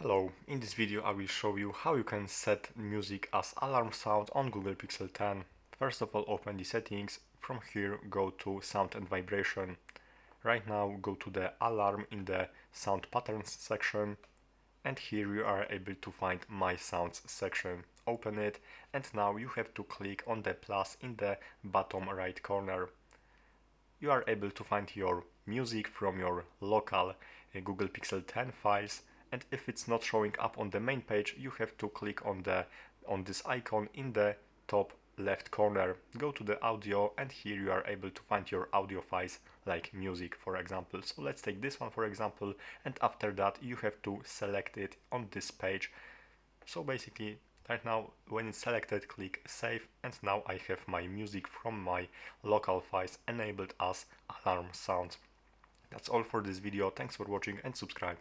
Hello, in this video I will show you how you can set music as alarm sound on Google Pixel 10. First of all, open the settings. From here go to sound and vibration. Right now go to the alarm in the sound patterns section, and here you are able to find my sounds section. Open it, and now you have to click on the plus in the bottom right corner. You are able to find your music from your local Google Pixel 10 files, and if it's not showing up on the main page, you have to click on this icon in the top left corner. Go to the audio, and here you are able to find your audio files like music, for example. So let's take this one for example, and after that you have to select it on this page. So basically right now when it's selected, click save, and now I have my music from my local files enabled as alarm sounds. That's all for this video. Thanks for watching and subscribe.